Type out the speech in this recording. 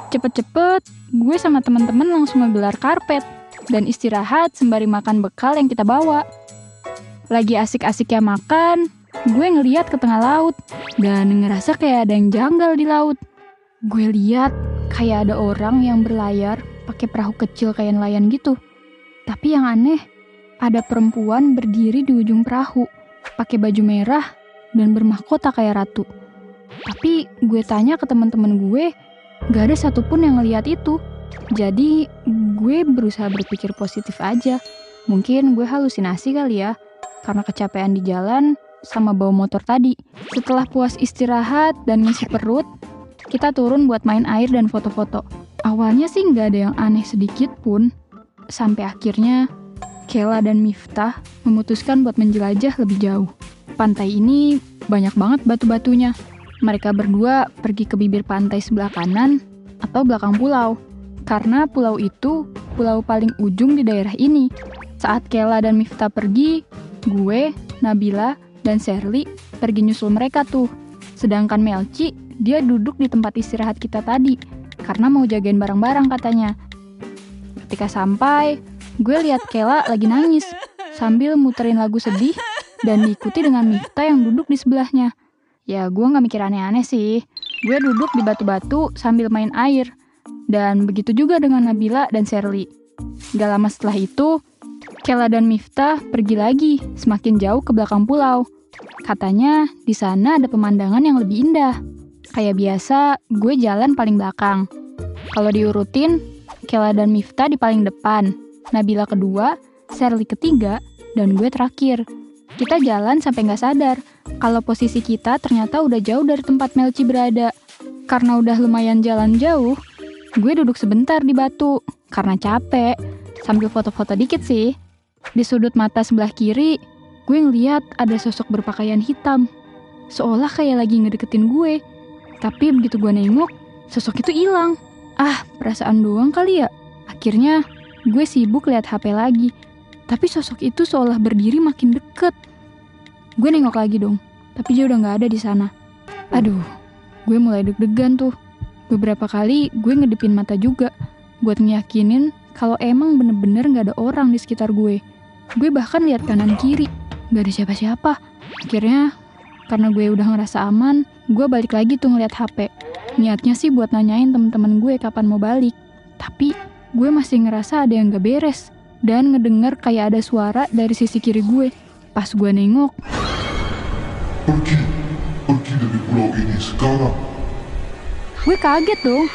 Cepet-cepet, gue sama teman-teman langsung ngegelar karpet dan istirahat sembari makan bekal yang kita bawa. Lagi asik-asiknya makan, gue ngeliat ke tengah laut dan ngerasa kayak ada yang janggal di laut. Gue lihat kayak ada orang yang berlayar pakai perahu kecil kayak nelayan gitu. Tapi yang aneh, ada perempuan berdiri di ujung perahu, pakai baju merah dan bermahkota kayak ratu. Tapi gue tanya ke teman-teman gue, gak ada satupun yang ngeliat itu. Jadi gue berusaha berpikir positif aja. Mungkin gue halusinasi kali ya, karena kecapean di jalan sama bawa motor tadi. Setelah puas istirahat dan ngisi perut, kita turun buat main air dan foto-foto. Awalnya sih gak ada yang aneh sedikit pun. Sampai akhirnya Kela dan Miftah memutuskan buat menjelajah lebih jauh. Pantai ini banyak banget batu-batunya. Mereka berdua pergi ke bibir pantai sebelah kanan atau belakang pulau. Karena pulau itu pulau paling ujung di daerah ini. Saat Kela dan Miftah pergi, gue, Nabila, dan Sherly pergi nyusul mereka tuh. Sedangkan Melci, dia duduk di tempat istirahat kita tadi karena mau jagain barang-barang katanya. Ketika sampai, gue lihat Kela lagi nangis sambil muterin lagu sedih dan diikuti dengan Miftah yang duduk di sebelahnya. Ya, gue gak mikir aneh-aneh sih. Gue duduk di batu-batu sambil main air. Dan begitu juga dengan Nabila dan Sherly. Gak lama setelah itu, Kela dan Miftah pergi lagi semakin jauh ke belakang pulau. Katanya di sana ada pemandangan yang lebih indah. Kayak biasa, gue jalan paling belakang. Kalau diurutin, Kela dan Miftah di paling depan, Nabila kedua, Sherly ketiga, dan gue terakhir. Kita jalan sampai gak sadar kalau posisi kita ternyata udah jauh dari tempat Melci berada. Karena udah lumayan jalan jauh, gue duduk sebentar di batu karena capek, sambil foto-foto dikit sih. Di sudut mata sebelah kiri, gue ngeliat ada sosok berpakaian hitam, seolah kayak lagi ngedeketin gue. Tapi begitu gue nengok, sosok itu hilang. Perasaan doang kali ya. Akhirnya gue sibuk lihat HP lagi, tapi sosok itu seolah berdiri makin deket. Gue nengok lagi dong, tapi dia udah gak ada di sana. Aduh, gue mulai deg-degan tuh. Beberapa kali gue ngedipin mata juga buat ngeyakinin kalau emang bener-bener gak ada orang di sekitar gue. Gue bahkan lihat kanan kiri, gak ada siapa-siapa. Akhirnya, karena gue udah ngerasa aman, gue balik lagi tuh ngeliat HP. Niatnya sih buat nanyain teman-teman gue kapan mau balik. Tapi gue masih ngerasa ada yang gak beres. Dan ngedenger kayak ada suara dari sisi kiri gue. Pas gue nengok, Pergi dari pulau ini sekarang. gue kaget dong.